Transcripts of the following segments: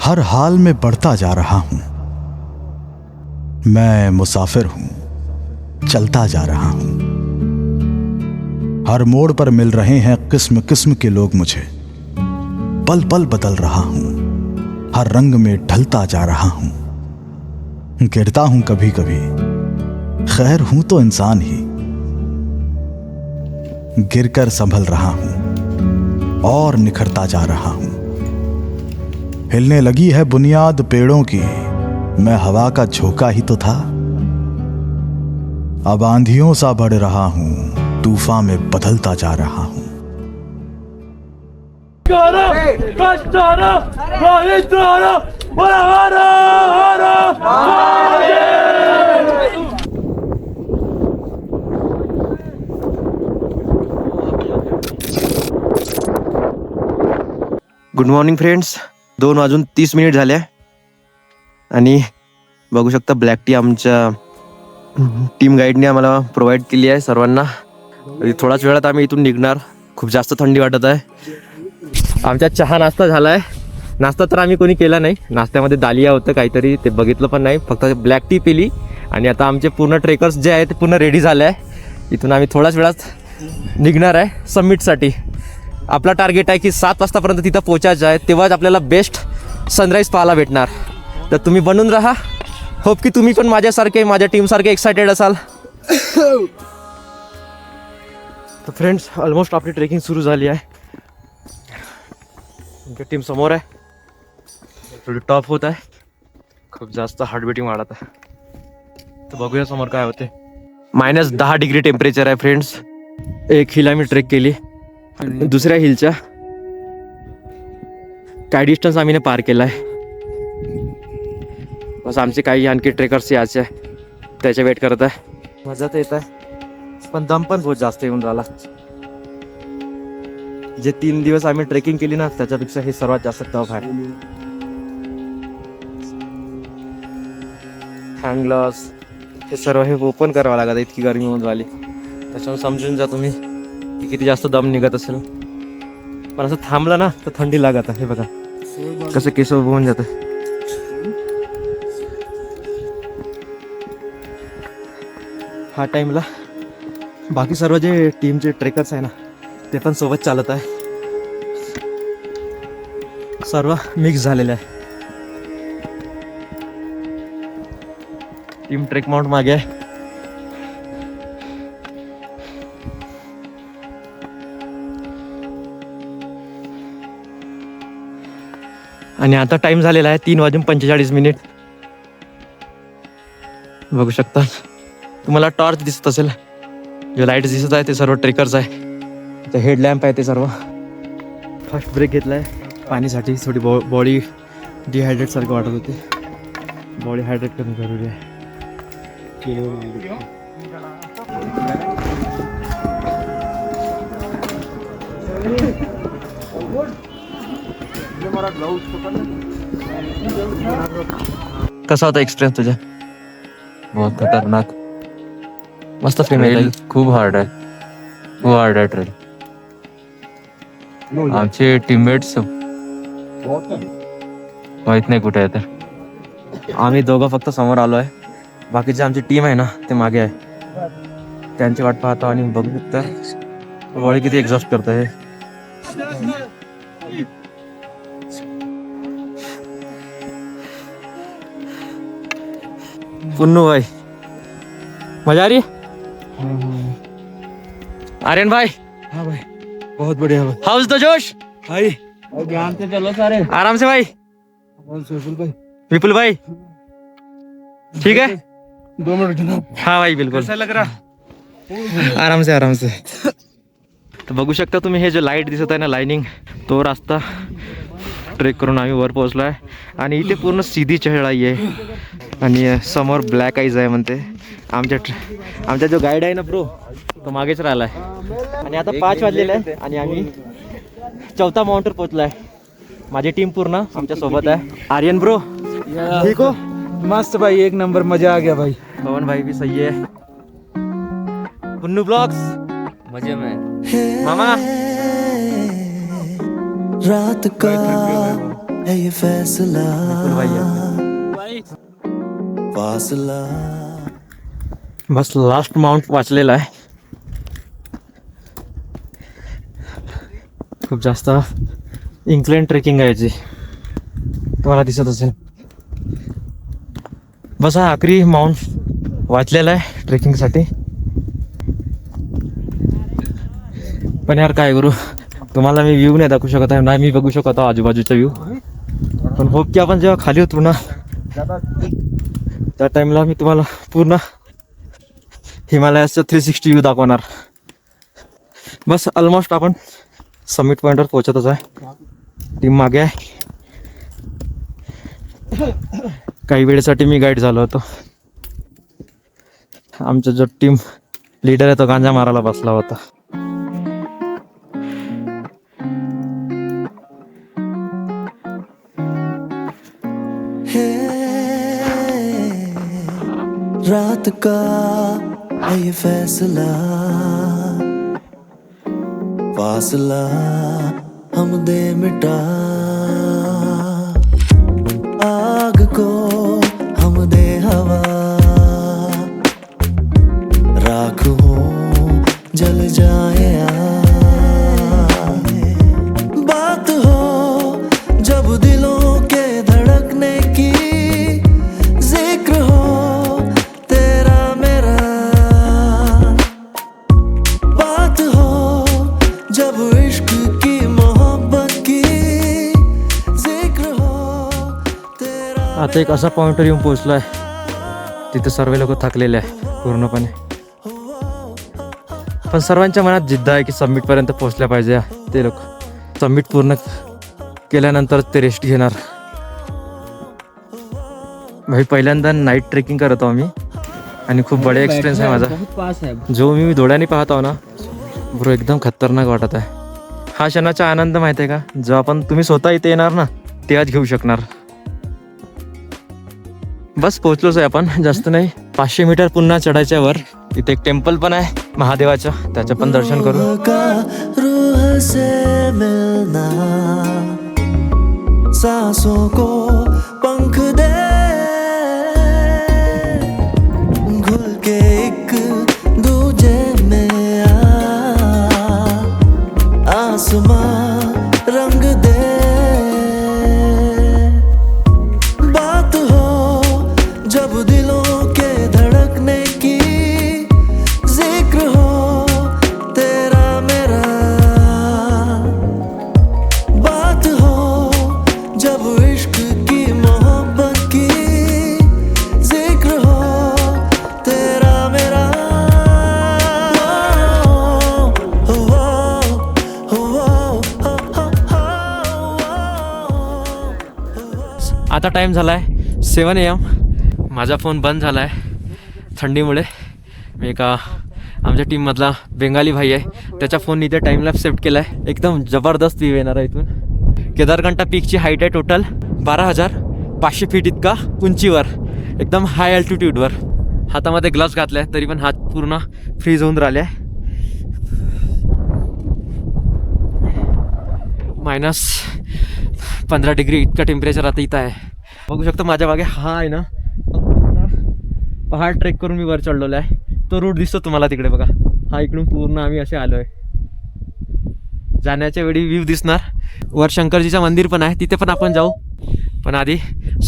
हर हाल में बढ़ता जा रहा हूं। मैं मुसाफिर हूं, चलता जा रहा हूं। हर मोड़ पर मिल रहे हैं किस्म किस्म के लोग मुझे। पल पल बदल रहा हूं, हर रंग में ढलता जा रहा हूं। गिरता हूं कभी कभी, खैर हूं तो इंसान ही। गिरकर संभल रहा हूं और निखरता जा रहा हूं। हिलने लगी है बुनियाद पेड़ों की, मैं हवा का झोंका ही तो था। अब आंधियों सा बढ़ रहा हूं, तूफान में बदलता जा रहा हूं। Good morning friends. 2:30 झाले आणि बघू शकता ब्लॅक टी आमच्या टीम गाईडने आम्हाला प्रोव्हाइड केली आहे सर्वांना. थोड्याच वेळात आम्ही इथून निघणार. खूप जास्त थंडी वाटत आहे. आमचा चहा नाश्ता झाला आहे. नाश्ता तर आम्ही कोणी केला नाही. नाश्त्यामध्ये दालिया होतं काहीतरी, ते बघितलं पण नाही, फक्त ब्लॅक टी पिली. आणि आता आमचे पूर्ण ट्रेकर्स जे आहे ते पूर्ण रेडी झाले आहे. इथून आम्ही थोड्याच वेळात निघणार आहे समिटसाठी. आपला टार्गेट आहे की 7 वाजतापर्यंत तिथं पोचायचं आहे, तेव्हाच आपल्याला बेस्ट सनराईज पाहायला भेटणार. तर तुम्ही बनून राहा. होप की तुम्ही पण माझ्यासारखे, माझ्या टीमसारखे एक्सायटेड असाल. तर फ्रेंड्स, ऑलमोस्ट आपली ट्रेकिंग सुरू झाली आहे. आमची टीम समोर आहे. थोडी टॉप होत आहे. खूप जास्त हार्ट बीटिंग वाढत आहे. तर बघूया समोर काय होते. -10 डिग्री टेम्परेचर आहे फ्रेंड्स. एक हिल आम्ही ट्रेक केली आणि दुसऱ्या हिलच्या काय डिस्टन्स आम्ही पार केला आहे. बस आमचे काही आणखी ट्रेकर्स यायचे आहे, त्याच्या वेट करत आहे. मजा तर येत आहे, पण दम पण बहुत जास्त येऊन राहिला. जे 3 दिवस आम्ही ट्रेकिंग केली ना, त्याच्यापेक्षा हे सर्वात जास्त टफ आहे. हँड ग्लोव्स हे सर्व हे ओपन करावं लागत, इतकी गरमी होऊन राहिली. त्याच्यामुळे समजून जा तुम्ही की किती जास्त दम निघत असेल. पण असं थांबलं ना तर थंडी लागत आहे. हे बघा कसं केस उभं होऊन जातं. हा टाइमला बाकी सर्व जे टीमचे ट्रेकर्स आहे ना, ते पण सोबत चालत आहे. सर्व मिक्स झालेले आहे. टीम ट्रेक माउंट मागे आहे. आणि आता टाइम झालेला आहे 3:45. बघू शकता तुम्हाला टॉर्च दिसत असेल. जे लाईट दिसत आहे ते सर्व ट्रेकर्स आहे. ते हेडलॅम्प आहे ते सर्व. फर्स्ट ब्रेक घेतला आहे पाणीसाठी. थोडी बॉडी डिहायड्रेट सारखं वाटत होते. बॉडी हायड्रेट करणं जरुरी आहे. कसा होता एक्सपिरियन्स तुझा? बहुत खतरनाक. मस्त ट्रेल खूप हार्ड आहे. खूप हार्ड आहे ट्रेल. आमचे टीममेट्स माहित नाही कुठे आहे. तर आम्ही दोघं फक्त समोर आलो आहे. बाकीची आमची टीम आहे ना, ते मागे आहे. त्यांची वाट पाहतो आणि बघू शकता बॉडी किती एक्झॉस्ट करत आहे. पुन्नू भाई, मजा आ रही है? आर्यन भाई. हाँ भाई, बहुत बढ़िया भाई. हाउस द जोश भाई ध्यान से चलो सारे. आराम से भाई. सुशील भाई, विपुल भाई ठीक है. 2 मिनट ना. हाँ भाई बिल्कुल. कैसा लग रहा? आराम से आराम से. तर बघू शकता तुम्ही हे जे लाईट दिसत आहे ना, लाईनिंग, तो रस्ता ट्रेक करून आम्ही वर पोहोचलो आहे. आणि इथे पूर्ण सीधी चढाई आहे. आणि समोर ब्लॅक आईज आहे म्हणते. आमचा जो गाईड आहे ना ब्रो, तो मागेच राहिला आहे. आणि आता 5 वाजलेले आहे आणि आम्ही 4था माउंटवर पोहोचलो आहे. माझी टीम पूर्ण आमच्या सोबत आहे. आर्यन ब्रो ठीक हो? मस्त भाई, एक नंबर, मजा आ गया भाई. पवन भाई भी सही है. पुन्नू ब्लॉग्स मजे में मामा. रात का है ये फैसला बिल्कुल भाई है. फासला बस लास्ट माउंट वाचलेला आहे. खूप जास्त इन्क्लाइन ट्रेकिंग आहे याची, तुम्हाला दिसत असेल. बस हा आखरी माउंट वाचलेला आहे ट्रेकिंगसाठी. पण यार काय करू, तुम्हाला मी व्ह्यू नाही दाखवू शकत आहे, नाही मी बघू शकत आहे आजूबाजूचा व्ह्यू. पण होप की आपण जेव्हा खाली होतो ना त्या टाइमला मी तुम्हाला पूर्ण हिमालयाचा 360 व्ह्यू दाखवणार. बस ऑलमोस्ट आपण समिट पॉइंटवर पोहोचतच आहे. टीम मागे आहे. काही वेळेसाठी मी गाईड झालो होतो. आमचा जो टीम लीडर आहे तो गांजा मारायला बसला होता. रात का है ये फैसला फासला हम दे मिटा आग को हम दे हवा राख हो जल जाए बात हो जब दिलों के धड़कने की जिक्र हो तेरा मेरा बात हो जब इश्क की मोहब्बत की जिक्र हो तेरा. आता एक असा पॉइंटवर येऊन पोहोचलोय तिथे सर्व लोक थकलेले आहे पूर्णपणे. पण सर्वांच्या मनात जिद्द आहे की सबमिट पर्यंत पोहोचल्या पाहिजे. ते लोक सबमिट पूर्ण केल्यानंतर ते रेस्ट घेणार. भाई पहिल्यांदा नाईट ट्रेकिंग करत आहो आम्ही आणि खूप बडे एक्सपिरियन्स आहे माझा. जो मी डोळ्याने पाहत आहो ना ब्रो एकदम खतरनाक वाटत आहे. हा क्षणाचा आनंद माहिती आहे का, जो आपण तुम्ही स्वतः इथे येणार ना तेव्हाच घेऊ शकणार. बस पोहोचलोच आहे आपण, जास्त नाही. 500 मीटर पुन्हा चढायच्या वर इथे एक टेम्पल पण आहे महादेवाचं, त्याचं पण दर्शन करू. रूह से मिलना सांसों को पंख दे घुल के एक दूजे में आसमां रंग दे बात हो जब दिलों के धड़कने की जिक्र हो तेरा मेरा बात हो जब इश्क की मोहब्बत की जिक्र हो तेरा मेरा. आता टाईम झाला आहे 7 AM. माझा फोन बंद झाला आहे थंडीमुळे. मी एका आमच्या टीममधला बेंगाली भाई आहे त्याच्या फोन इथे टाईमलॅप सेट केला आहे. एकदम जबरदस्त व्ह्यू येणार आहे इथून. केदारकंठा पीकची हाईट आहे टोटल 12,500 फीट इतका उंचीवर, एकदम हाय अल्टिट्यूडवर. हातामध्ये ग्लव्स घातले आहे तरी पण हात पूर्ण फ्रीज होऊन राहिले आहे. -15 डिग्री इतका टेम्परेचर आता इथं आहे. बघू शकतो माझ्या मागे हा आहे ना पहाड ट्रेक करून मी वर चढलेलो आहे. तो रूट दिसतो तुम्हाला तिकडे बघा. हा इकडून पूर्ण आम्ही असे आलो आहे. जाण्याच्या वेळी व्ह्यू दिसणार. वर शंकरजीचं मंदिर पण आहे तिथे पण आपण जाऊ. पण आधी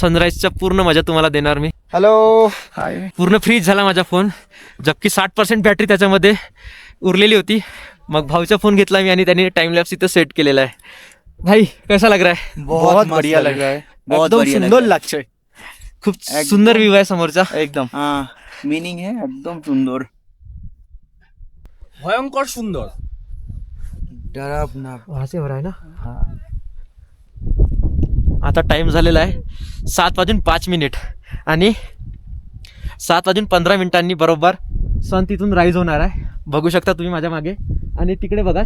सनराईजचा पूर्ण मजा तुम्हाला देणार मी. Hello hi. पूर्ण फ्रीज झाला माझा फोन, जबकि 60% बॅटरी त्याच्यामध्ये उरलेली होती. मग भाऊचा फोन घेतला मी आणि त्याने टाइम लॅप्स इथं सेट केलेला आहे. भाई कैसा लग रहा है? बहुत बढ़िया लग रहा है. एकदम सुंदर लागतंय. खूप सुंदर व्ह्यू आहे समोरचा. एकदम मीनिंग है एकदम सुंदर भयंकर सुंदर. डरावना. वहां से हो रहा है ना. आता टाइम झालेला आहे 7:05 आणि 7:15 बरोबर सन तिथून राईज होणार आहे. बघू शकता तुम्ही माझ्या मागे. आणि तिकडे बघा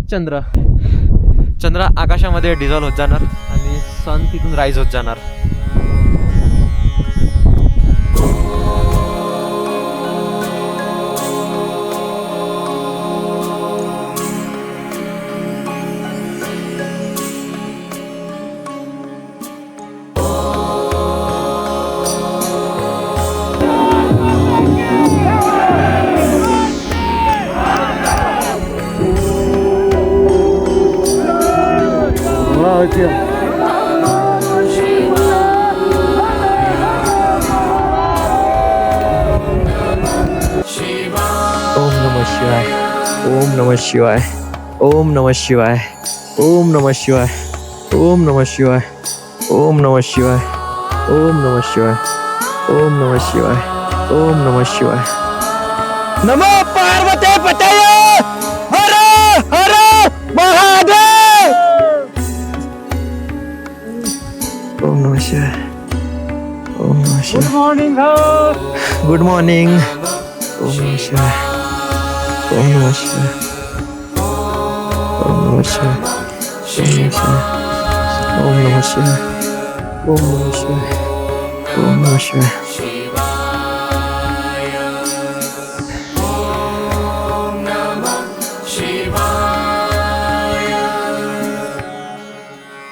चंद्र आकाशामध्ये डिझॉल्व होत जाणार आणि सन तिथून राईज होत जाणार. ओम नमः शिवाय. ओम नमः शिवाय. ओम नमः शिवाय. ओम नमः शिवाय. ओम नमः शिवाय. ओम नमः शिवाय. ओम नमः शिवाय. ओम नमः शिवाय. ओम नमः शिवाय. नमो पार्वती पतये हर हर महादेव. ओम नमः शिवाय. ओम नमः शिवाय. Good morning. ओम नमः शिवाय. ओम नमः शिवाय. ओम नमः शिवाय. ओम नमः शिवाय. ओम नमः शिवाय. ओम नमः शिवाय.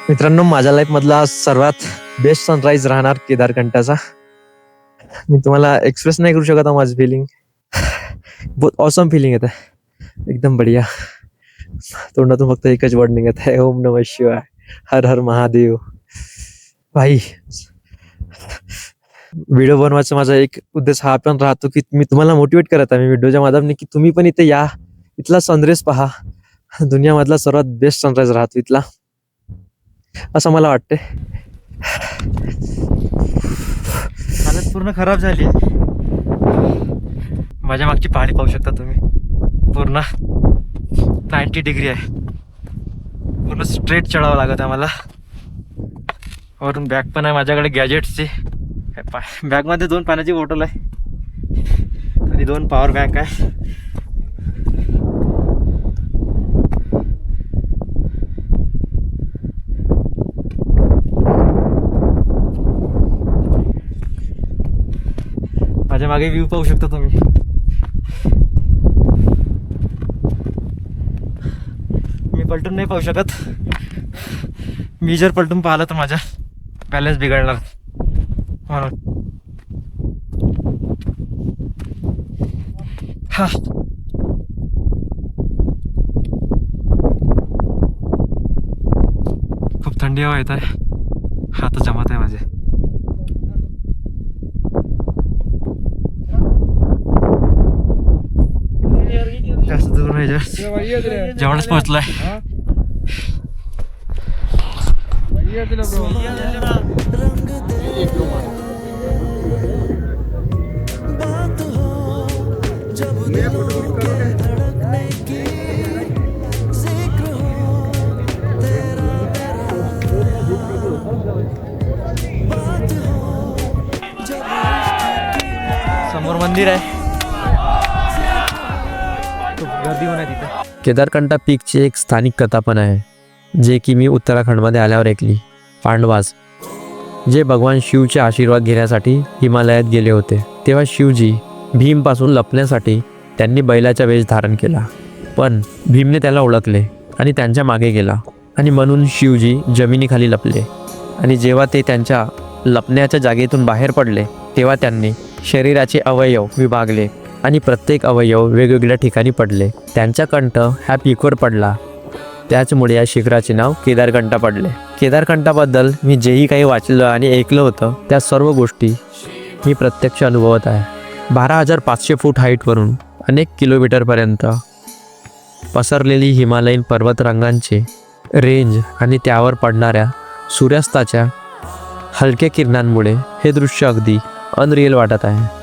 मित्रांनो, माझ्या लाईफ मधला सर्वात बेस्ट सनराईज राहणार केदारकंठाचा. मी तुम्हाला एक्सप्रेस नाही करू शकत माझं फिलिंग. बहुत ऑसम फिलिंग येत आहे, एकदम बढिया. तोंडातून फक्त एकच वर्ड निघत आहे, ओम नमः शिवाय, हर हर महादेव. भाई, व्हिडिओ बनवायचा माझा एक उद्देश हा पण राहतो की मी तुम्हाला मोटिवेट करत आहे मी व्हिडिओच्या माध्यमाने की तुम्ही पण इथे या, इथला सनराईज पहा. दुनियामधला सर्वात बेस्ट सनराईज राहतो इथला, असं मला वाटते. हालत पूर्ण खराब झाली. माझ्या मागची पहाडी पाहू शकता तुम्ही, पूर्ण 90 डिग्री आहे. पूर्ण स्ट्रेट चढावं लागत आहे मला. वरून बॅग पण आहे माझ्याकडे गॅजेट्सची. बॅगमध्ये 2 पाण्याची बॉटल आहे आणि 2 पॉवर बँक आहे. माझ्या मागे व्ह्यू पाहू शकता तुम्ही. मी पलटून नाही पाहू शकत. मी जर पलटून पाहिलं तर माझा बॅलन्स बिघडणार म्हणून. हा, खूप थंडी हवा येत आहे. हात जमत आहे माझे. जास्त दूर नाही, जेवढच पोहोचलाय. बात हो जब दिलों के धड़कने की, जिक्र हो तेरा मेरा. बात हो जब इश्क की समोर मंदिर आहे, खूप गर्दी होणार तिथे. केदारकंठा पीकची एक स्थानिक कथा पण आहे, जे की मी उत्तराखंडमध्ये आल्यावर ऐकली. पांडवास जे भगवान शिवचे आशीर्वाद घेण्यासाठी हिमालयात गेले होते, तेव्हा शिवजी भीमपासून लपण्यासाठी त्यांनी बैलाचा वेश धारण केला. पण भीमने त्याला ओळखले आणि त्यांच्या मागे गेला, आणि म्हणून शिवजी जमिनीखाली लपले. आणि जेव्हा ते त्यांच्या लपण्याच्या जागेतून बाहेर पडले, तेव्हा त्यांनी शरीराचे अवयव विभागले आणि प्रत्येक अवयव वेगवेगळ्या ठिकाणी पडले. त्यांचा कंठ ह्या पीकवर पडला, त्याचमुळे या शिखराचे नाव केदारकंठा पडले. केदारकंठाबद्दल मी जेही काही वाचलं आणि ऐकलं होतं, त्या सर्व गोष्टी मी प्रत्यक्ष अनुभवत आहे. 12,500 फूट हाईटवरून अनेक किलोमीटरपर्यंत पसरलेली हिमालयीन पर्वतरांगांचे रेंज आणि त्यावर पडणाऱ्या सूर्यास्ताच्या हलक्या किरणांमुळे हे दृश्य अगदी अनरिअल वाटत आहे.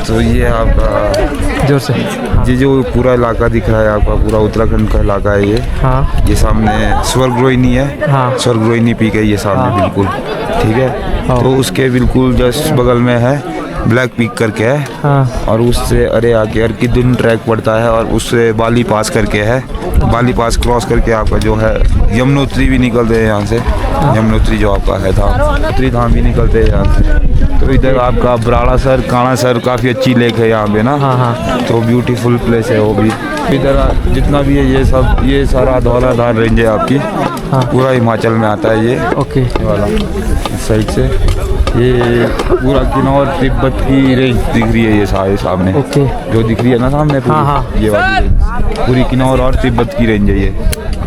तो ये आपका जोर से ये जो पूरा इलाका दिख रहा है आपका, पूरा उत्तराखंड का इलाका है ये. हाँ ये सामने स्वर्ग रोहिणी है. हाँ स्वर्ग रोहिणी पीक है ये सामने बिल्कुल, ठीक है. तो उसके बिल्कुल जस्ट बगल में है ब्लैक पीक करके है, हाँ और उससे अरे आगे अर्किदुन ट्रैक पड़ता है, और उससे बाली पास करके है। बाली पास क्रॉस करके आपका जो है यमुनोत्री भी निकलते हैं यहाँ से। यमुनोत्री जो आपका है धाम, उत्तरी धाम भी निकलते हैं यहाँ से। तो इधर आपका बराड़ासर, काणासर काफ़ी अच्छी लेक है यहाँ पे ना। हाँ हाँ तो ब्यूटीफुल प्लेस है वो भी। इधर जितना भी है ये सारा धौलाधार रेंज है आपकी, पूरा हिमाचल में आता है ये। ओके ये वाला इस साइड से ये पूरा किन्नौर तिब्बत की रेंज दिख रही है, ये सारे सामने ओके जो दिख रही है ना सामने पूरी, हाँ। ये वाली रेंज पूरी किन्नौर और तिब्बत की रेंज है ये।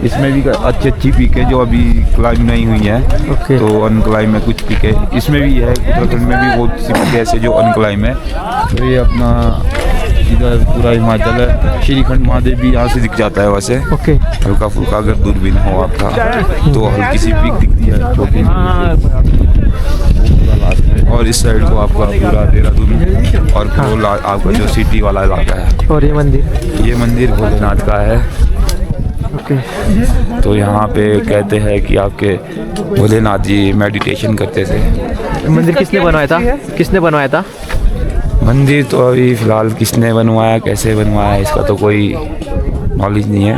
इसमें भी अच्छी पीक है जो अभी क्लाइम नहीं हुई है। ओके। तो अनक्लाइम में कुछ पीक है, इसमें भी है उत्तराखंड में भी बहुत सी पीक ऐसे जो अनक्लाइम है। तो ये अपना इधर पूरा हिमाचल है। श्रीखंड महादेव भी यहाँ से दिख जाता है वैसे, ओके हल्का फुल्का अगर दूरबीन हो आपका तो हल्की सी पीक दिखती है छोटी। और इस साइड तो आपका पूरा देहरादून और पुरोला आपका जो सिटी वाला इलाका है। और ये मंदिर भोलेनाथ का है। ओके तो यहाँ पे कहते हैं कि आपके भोलेनाथ जी मेडिटेशन करते थे। मंदिर किसने बनवाया था? मंदिर तो अभी फ़िलहाल किसने बनवाया, कैसे बनवाया, इसका तो कोई नॉलेज नहीं है।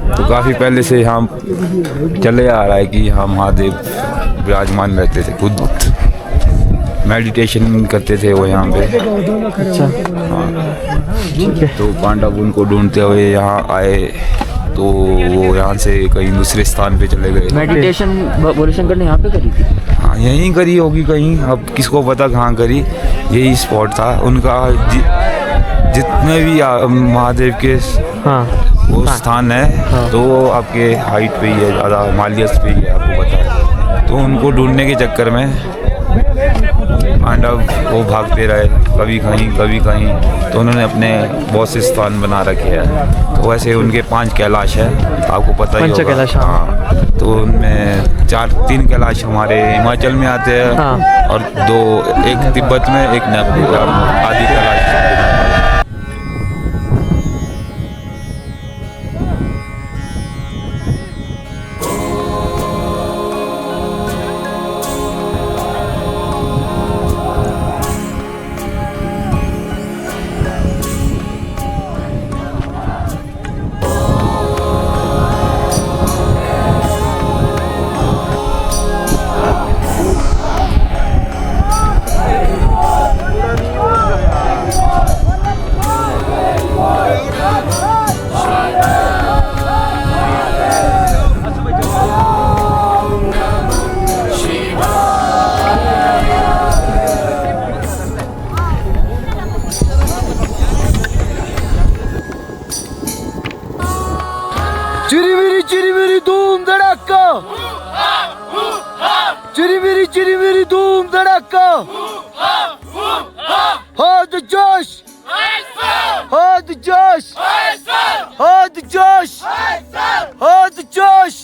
तो काफ़ी पहले से यहाँ चले आ रहा है कि यहाँ महादेव विराजमान रहते थे, खुद मेडिटेशन करते थे वो यहाँ पे। अच्छा ठीक है। तो पांडव उनको ढूंढते हुए यहाँ आए, तो वो यहाँ से कहीं दूसरे स्थान पे चले गए। मेडिटेशन भोले शंकर ने यहाँ पे करी थी? हाँ यहीं करी होगी कहीं, अब किसको पता कहाँ करी। यही स्पॉट था उनका। जितने भी महादेव के हाँ वो स्थान है तो वो आपके हाइट पे ही है, ज़्यादा हिमालयस पे ही है, आपको पता है। तो उनको ढूंढने के चक्कर में पांडव वो भागते रहे, कभी कहीं, तो उन्होंने अपने बहुत से स्थान बना रखे हैं। तो वैसे उनके 5 कैलाश है, आपको पता ही होगा। कैलाश, हाँ। तो उनमें 3 कैलाश हमारे हिमाचल में आते हैं, हाँ। और 2 एक तिब्बत में, एक नेपाल आदि कैलाश। चिरी मेरी धूम धड़ाका, चिरी मेरी धूम धड़ाका। हाथ जोश, हाथ जोश, हाथ जोश, हाथ जोश।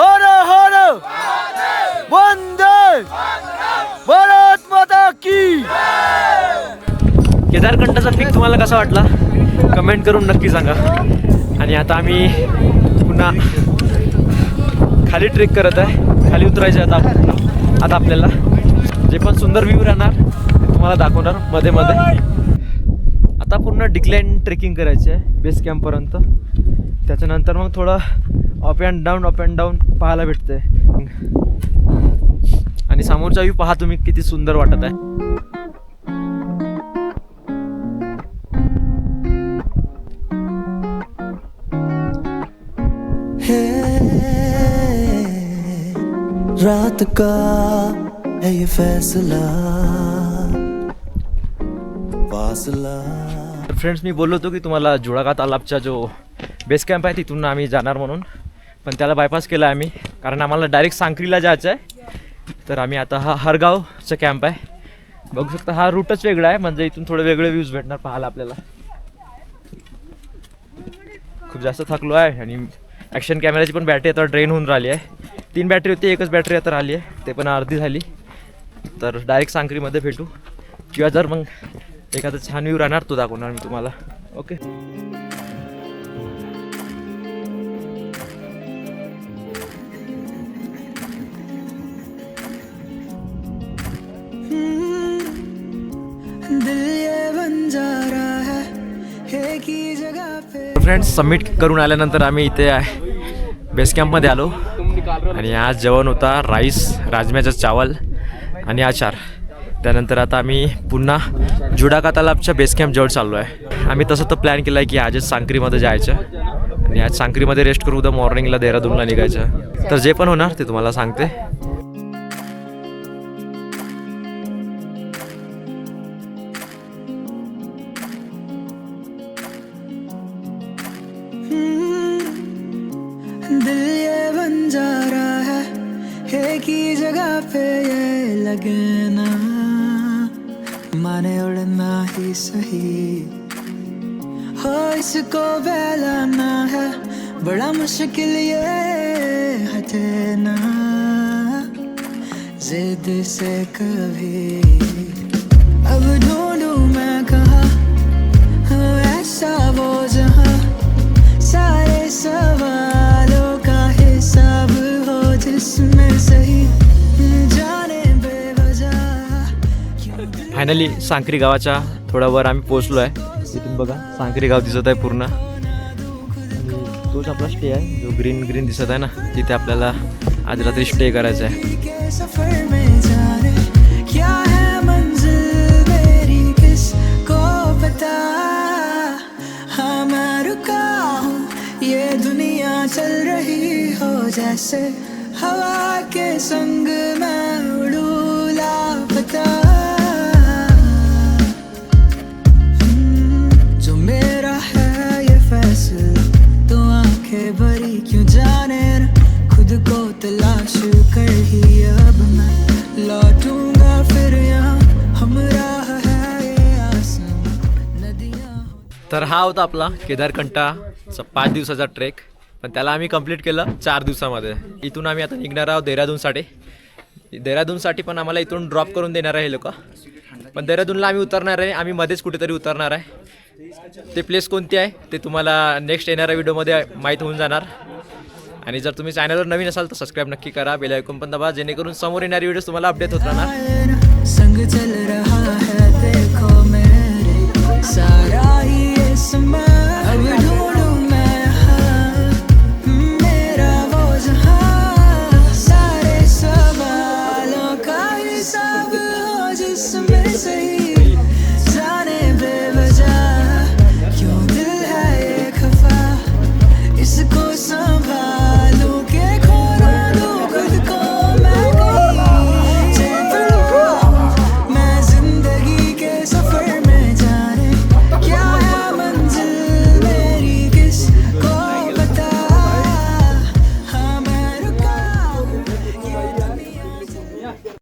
हर हर वंदे भारत माता की। केदारखंडाचा पीक तुम्हाला कसा वाटला कमेंट करून नक्की सांगा. आणि आता आम्ही पुन्हा खाली ट्रेक करत आहे. खाली उतरायचे आता आपल्याला जे पण सुंदर व्ह्यू राहणार ते तुम्हाला दाखवणार मध्ये मध्ये. आता पूर्ण डिक्लाइन ट्रेकिंग करायची आहे बेस कॅम्पपर्यंत. त्याच्यानंतर मग थोडं अप अँड डाऊन पाहायला भेटते. आणि समोरचा व्ह्यू पहा तुम्ही किती सुंदर वाटत आहे. रात का है ये फैसला, फासला. फ्रेंड्स, मी बोललो होतो की तुम्हाला जुळागा तालाबचा जो बेस कॅम्प आहे तिथून आम्ही जाणार म्हणून, पण त्याला बायपास केला आम्ही कारण आम्हाला डायरेक्ट सांक्रीला जायचं आहे. तर आम्ही आता हा हरगावचा कॅम्प आहे. बघू शकता हा रूटच वेगळा आहे, म्हणजे इथून थोडे वेगळे व्ह्यूज भेटणार पाहायला आपल्याला. खूप जास्त थकलो आहे आणि ॲक्शन कॅमेराची पण बॅटरी आता ड्रेन होऊन राहिली आहे. 3 बॅटरी होती, एकच बॅटरी आता राहिली आहे, ते पण अर्धी झाली. तर डायरेक्ट सांक्रीमध्ये भेटू, किंवा जर मग एखादा छान व्ह्यू राहणार तो दाखवणार मी तुम्हाला. ओके. फ्रेंड्स, सबमिट करून आल्यानंतर आम्ही इथे बेस कॅम्पमध्ये आलो आणि आज जेवण होता राईस, राजम्याचा चावल आणि आचार. त्यानंतर आता आम्ही पुन्हा जुडाका तालाबच्या बेस कॅम्प जवळ चाललो आहे. आम्ही तसं तर प्लॅन केला आहे की आजच सांक्रीमध्ये जायचं आणि आज सांक्रीमध्ये रेस्ट करू, उद्या मॉर्निंगला देहरादूनला निघायचं. तर जे पण होणार ते तुम्हाला सांगते. दिल ये बन जा रहा है एक ही जगह पे ये लगे ना, माने उड़ना ही सही हो इसको बहलाना है, बड़ा मुश्किल ये हटे ना जिद से कभी. अब ढूंढूं मैं कहाँ ऐसा वो जहाँ सारे सवालों का हिसाब हो जिसमें सही जाने बेवजह. फायनली सांक्री गावाच्या थोडा वर आम्ही पोहोचलो आहे. इथून बघा सांक्री गाव दिसत आहे पूर्ण. तोच आपला स्टे आहे जो ग्रीन ग्रीन दिसत आहे ना, तिथे आपल्याला आज रात्री स्टे करायचा आहे. के सफर में जाने क्या है मंजिल मेरी किसको पता. हाँ मैं रुका हूँ ये दुनिया चल रही हो जैसे हवा के संग मैं उड़ूं लापता. जो मेरा है ये फैसला तो आंखें भरी क्यों जाने ना, खुद को तलाश कर ही अब मैं लौटूंगा फिर यहाँ हमराह है ये आसमां नदियाँ. तर हा होता आपला केदारकंठाचा 5 दिवसाचा ट्रेक, पण त्याला आम्ही कंप्लीट केलं 4 दिवसामध्ये. इथून आम्ही आता निघणार आहोत देहरादूनसाठी पण आम्हाला इथून ड्रॉप करून देणार आहे हे लोक. पण देहरादूनला आम्ही उतरणार आहे, आम्ही मध्येच कुठेतरी उतरणार आहे. ते प्लेस कोणती आहे ते तुम्हाला नेक्स्ट येणाऱ्या व्हिडिओमध्ये माहीत होऊन जाणार. आणि जर तुम्ही चॅनलवर नवीन असाल तर सबस्क्राईब नक्की करा, बेल आयकॉन पण दाबा, जेणेकरून समोर येणारी व्हिडिओज तुम्हाला अपडेट होत राहणार. संग चल रहा है देखो मेरे सारा ही ये समा.